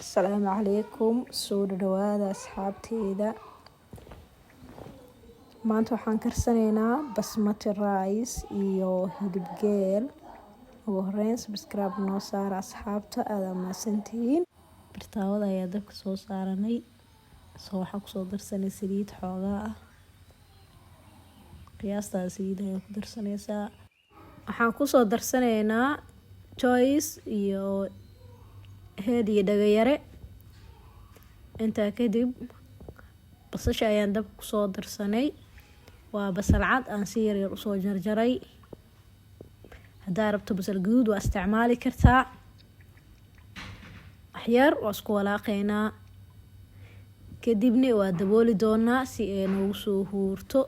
Asalaamu calaykum, soo dhawaada asxaabteyda. Maanta waxaan karsanaynaa basmati rice iyo hilib geel. Ugu horeyn subscribe noo saara asxaabta, aad mahadsantihiin. Birtaawada ayaa dabka soo saaranay. Waxaan kusoo darsanay saliid xoogaa ah. Qiyaastaa saliid ayaa ku darsanaysaa. Waxaan kusoo darsanaynaa choice iyo heed iyo dhagayare. Intaa kadib basasha ayaan dabka kusoo darsanay. Waa basal cad aan si yar yar usoo jarjaray. Haddaa rabto basal guduud waa isticmaali kartaa. Waxyar waa isku walaaqaynaa. Kadibna waa dabooli doonaa si ay noogu soo huurto.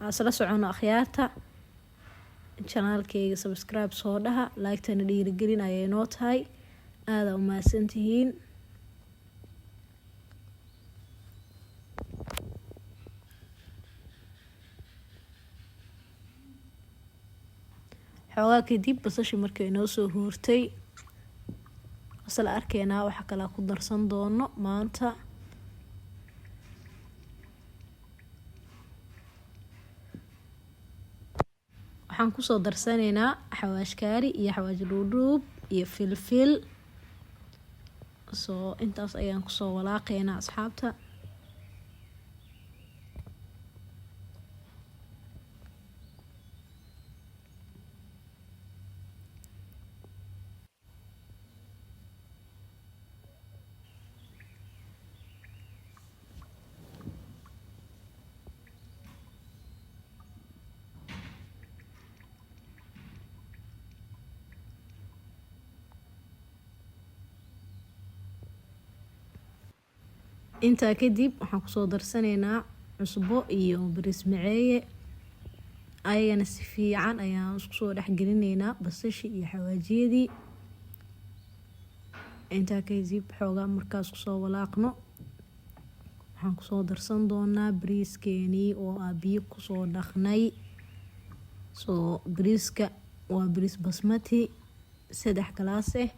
Asla socono akhyaarta. Channelkayga subscribe soo dhaha, like-tana dhiirigelin ayay noo tahay. Aad u mahadsantihiin. Xoogaa kadib basasha markay noo soo huurtay. Asla arkaynaa waxa kala ku darsan doono maanta. Waxaan kusoo darsanaynaa xawaash kaari iyo xawaash dhuudhuub iyo filfil. Intaas ayaan kusoo walaaqaynaa asxaabta. Intaa kadib waxaan kusoo darsanaynaa cusbo iyo bariis maceeye. Ayagana si fiican ayaan isku soo dhaxgelinaynaa basasha iyo xawaajiyadii. Intaa kadib xoogaa markaas kusoo walaaqno. Waxaan kusoo darsan doonaa bariiskeenii oo biyo kusoo dhaqnay. Bariiska waa bariis basmati 3 galaas ah.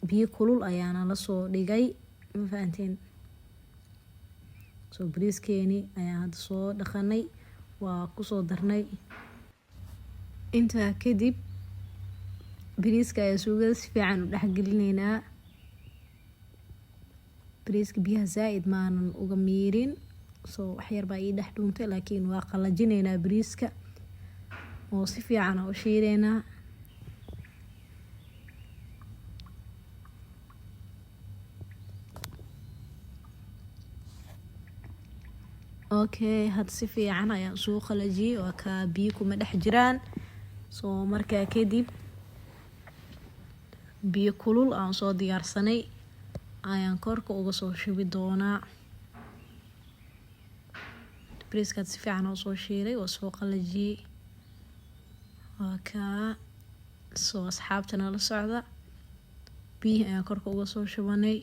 Biyo kulul ayaana la soo dhigay. Ma fahanteen? Bariiskeeni ayaan hadda soo dhaqanay. Waa kusoo darnay. Intaa kadib bariiska ayaa suugada si fiican u dhaxgelinaynaa. Bariiska biyaha zaid maanan uga miirin. Waxyar baa ii dhex dhuuntay laakiin waa qalajinaynaa bariiska. Oo si fiican u shiidaynaa. Okay, had si fiican ayaan soo qalajiyay. Waa ka biyo kuma dhex jiraan. Markaa kadib biyo kulul aan soo diyaarsanay ayaan korka uga soo shubi doonaa. Bariiska si fiican oo soo shiiday oo soo qalajiyay. Waa ka asxaabtana la socda. Biyo ayaan korka uga soo shubanay.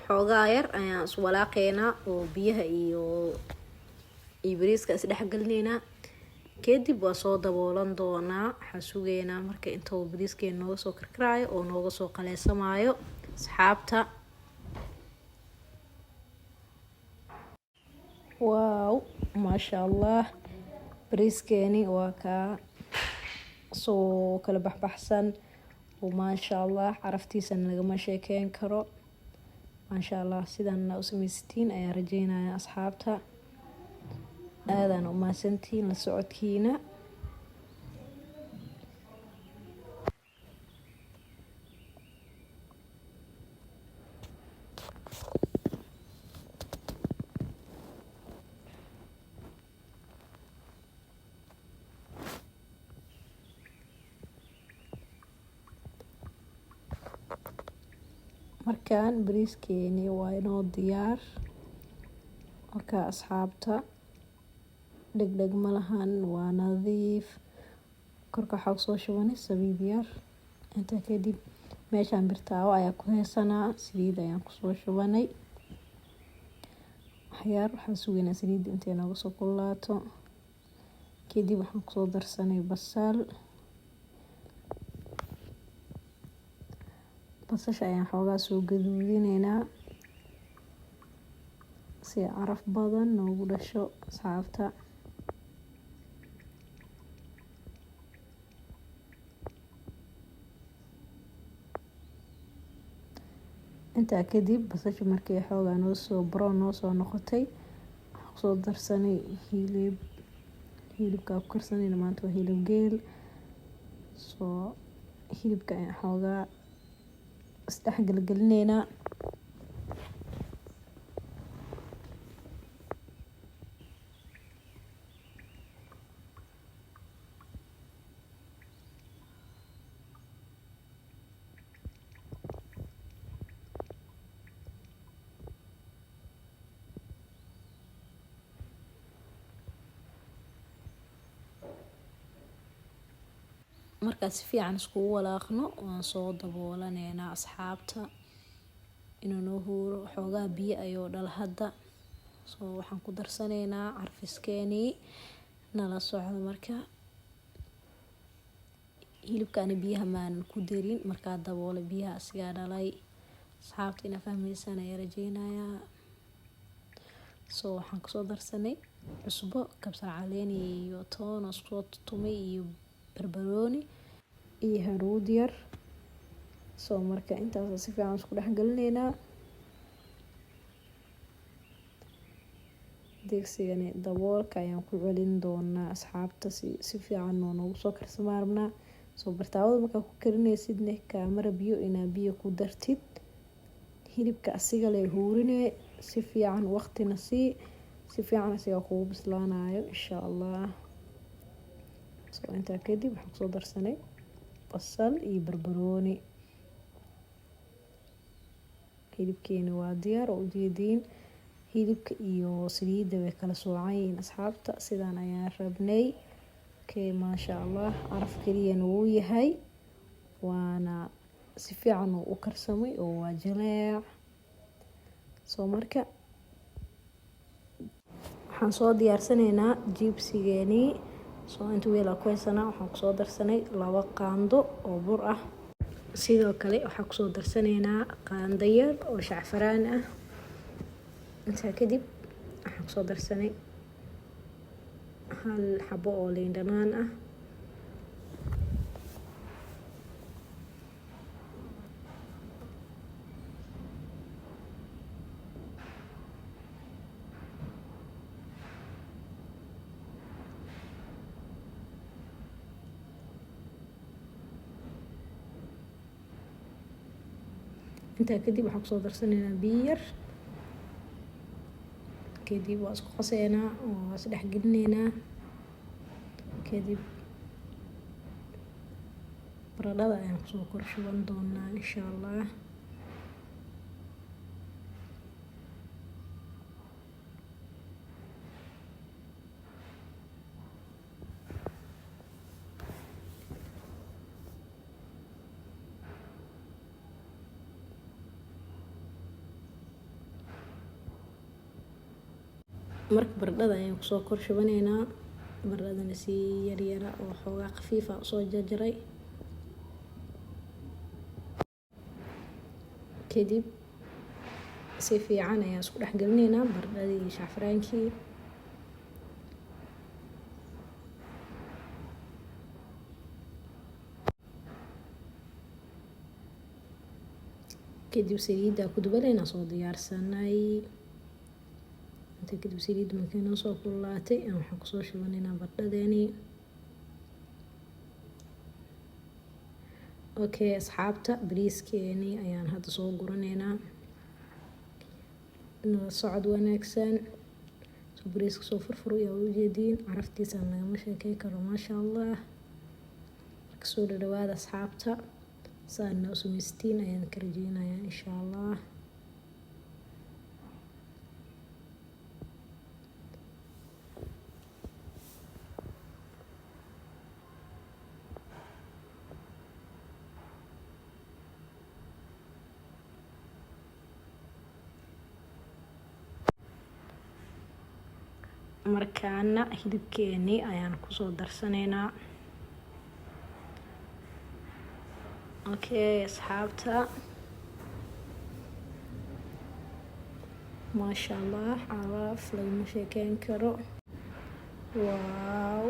Xoogaa yar ayaan is walaaqaynaa oo biyaha iyo bariiska is dhaxgelinaynaa. Kadib waa soo daboolan doonaa. Waxaan sugaynaa marka intuu bariiskeen nooga soo karkaraayo oo nooga soo qaleysamaayo asxaabta. Wow, maasha Allah. Bariiskeeni waa ka soo kala baxbaxsan. Maasha Allah, caraftiisana lagama sheekeyn karo. Maasha Allah, sidaan u samaysatiin ayaan rajaynayaa asxaabta. Aadaan u mahadsantihiin la socodkiina. Markaan bariiskeeni waa inoo diyaar. Marka asxaabta degdeg malahan, waa nadiif. Korka waxaa kusoo shubanay saliid yar. intaa kadib meeshaan birtaawo ayaa ku heysanaa, saliid ayaan kusoo shubanay. waxyaar waxaan sugaynaa saliidda intay nooga soo kululaato. kadib waxaan kusoo darsanay basasha ayaan xoogaa soo gaduudinaynaa si caraf badan noogu dhasho asxaabta. intaa kadib basasha markay xoogaa noo soo noqotay, waxaan kusoo darsanay hilibka ku karsanayna maanta waa hilib geel. hilibka ayaan xoogaa isdhex galgalineynaa. markaas si fiican iskugu walaaqno waan soo daboolaneynaa asxaabta inuu noo huuro. xoogaa biyo ayuu dhala hadda. waxaan ku darsanaynaa carfiskeenii. nala socdo marka. hilibkaani biyaha maanan ku darin, markaa daboole biyaha asigaa dhalay. asxaabta inaa fahmaysaan ayaa rajeynayaa. waxaan kusoo darsanay cusbo, kabsar caleen iyo toon oo isku tumay iyo barbarooni iyo haruud yar. marka intaas si fiican isku dhex galineynaa. digsigani daboolka ayaan ku celin doonaa asxaabta si fiican noogu soo karsamaan rabnaa. bartaawada markaa ku karinaysidne kaama rabiyo inaa biyo ku dartid. hilibka asiga leh huurine si fiican waqtina si fiican asiga kugu bislaanayo insha Allah. intaa kadib waxaan kusoo darsanay basal iyo barbarooni. hilibkeena waa diyaar oo ujeediin. hilibka iyo saliidda way kala soocan yihiin asxaabta. sidaan ayaan rabnay. maasha Allah, caraf keliyana wuu yahay, waana si fiican u karsamay oo waa jaleec. marka waxaan soo diyaarsanaynaa jibsigeenii. inta weel ku haysanaa waxaan kusoo darsanay 2 qaando oo bur ah. sidoo kale waxaan kusoo darsanaynaa qaando yar oo shacfaraan ah. intaa kadib waxaan kusoo darsanay 1 xabo oo liin dhanaan ah. intaa kadib waxaan kusoo darsanaynaa biyo yar. kadib waa isku qaseynaa oo waa isdhex gelinaynaa. kadib baradhada ayaan kusoo kor shuban doonaa insha Allah. marka baradhada ayaan kusoo kor shubanaynaa. baradhadana si yaryara oo xoogaa khafiif ah usoo jarjaray. kadib si fiican ayaan isku dhex gelinaynaa baradhadii iyo shacfaraankii. kadib saliidda ku dubanaynaa soo diyaarsanay. kadib saliidda markay noo soo kululaatay waxaan kusoo shubanaynaa baradhadeeni. asxaabta, bariiskeeni ayaan hadda soo guranaynaa. nala socod wanaagsan. bariiska soo furfuro ayaa ujeediin. caraftiisa lagama sheekay karo maasha Allah. soo dhawaada asxaabta. saan noo samaystiin ayaan ka rajeynayaa insha Allah. markaana hilibkeeni ayaan kusoo darsaneynaa. Okay asxaabta, maasha allah, caraaf lagama sheekeyn karo. Wow,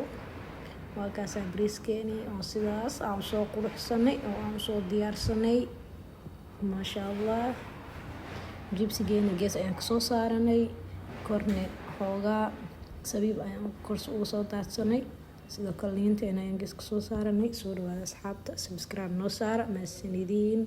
waa kaasaa bariiskeeni oo sidaas aan soo quruxsanay oo aan soo diyaarsanay. maasha allah, jibsigeeni gees ayaan kasoo saaranay, korne xoogaa sabiib ayaan kors uga soo daadsanay, sidoo kale liinteena ayaan gees kasoo saaranay. Soo dhawaada asxaabta, subscribe noo saara, mahadsanidin.